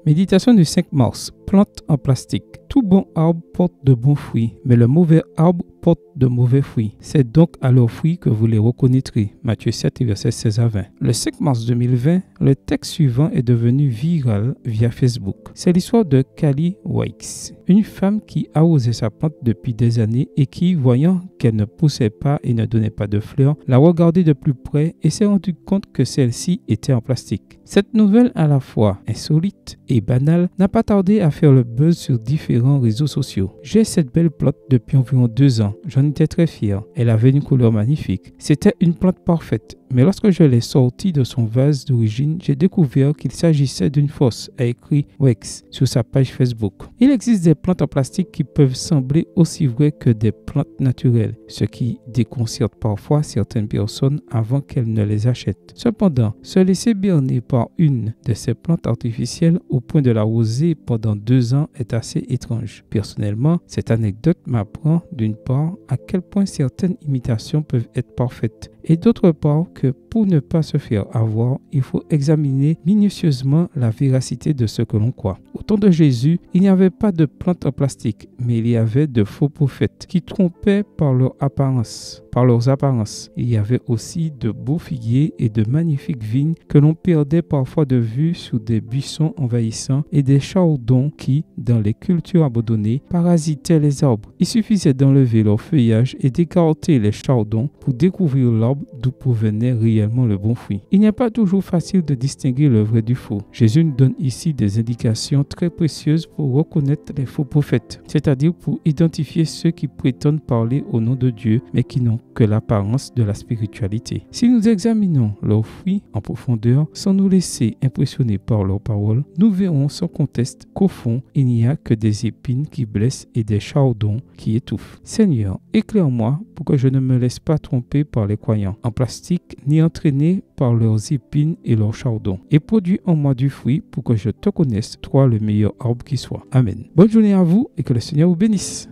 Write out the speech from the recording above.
Méditation du 5 mars. Plantes en plastique. Tout bon arbre porte de bons fruits, mais le mauvais arbre porte de mauvais fruits. C'est donc à leurs fruits que vous les reconnaîtrez. Matthieu 7, verset 16 à 20. Le 5 mars 2020, le texte suivant est devenu viral via Facebook. C'est l'histoire de Kali Wakes, une femme qui arrosait sa plante depuis des années et qui, voyant qu'elle ne poussait pas et ne donnait pas de fleurs, l'a regardée de plus près et s'est rendu compte que celle-ci était en plastique. Cette nouvelle, à la fois insolite et banale, n'a pas tardé à faire le buzz sur différents réseaux sociaux. J'ai cette belle plante depuis environ 2 ans. J'en étais très fier. Elle avait une couleur magnifique. C'était une plante parfaite. Mais lorsque je l'ai sortie de son vase d'origine, j'ai découvert qu'il s'agissait d'une fausse, a écrit Wex sur sa page Facebook. Il existe des plantes en plastique qui peuvent sembler aussi vraies que des plantes naturelles, ce qui déconcerte parfois certaines personnes avant qu'elles ne les achètent. Cependant, se laisser berner par une de ces plantes artificielles au point de l'arroser pendant 2 ans est assez étrange. Personnellement, cette anecdote m'apprend d'une part à quel point certaines imitations peuvent être parfaites et d'autre part que pour ne pas se faire avoir, il faut examiner minutieusement la véracité de ce que l'on croit. Au temps de Jésus, il n'y avait pas de plantes en plastique, mais il y avait de faux prophètes qui trompaient par leurs apparences. Il y avait aussi de beaux figuiers et de magnifiques vignes que l'on perdait parfois de vue sous des buissons envahissants et des chardons qui, dans les cultures abandonnées, parasitaient les arbres. Il suffisait d'enlever leur feuillage et d'écarter les chardons pour découvrir l'arbre d'où provenait réellement le bon fruit. Il n'est pas toujours facile de distinguer le vrai du faux. Jésus nous donne ici des indications très précieuses pour reconnaître les faux prophètes, c'est-à-dire pour identifier ceux qui prétendent parler au nom de Dieu, mais qui n'ont que l'apparence de la spiritualité. Si nous examinons leurs fruits en profondeur, sans nous laisser impressionner par leurs paroles, nous verrons sans conteste qu'au fond, il n'y a que des épines qui blessent et des chardons qui étouffent. Seigneur, éclaire-moi pour que je ne me laisse pas tromper par les croyants en plastique, ni entraîner par leurs épines et leurs chardons. Et produis en moi du fruit pour que je te connaisse, toi le meilleur arbre qui soit. Amen. Bonne journée à vous et que le Seigneur vous bénisse.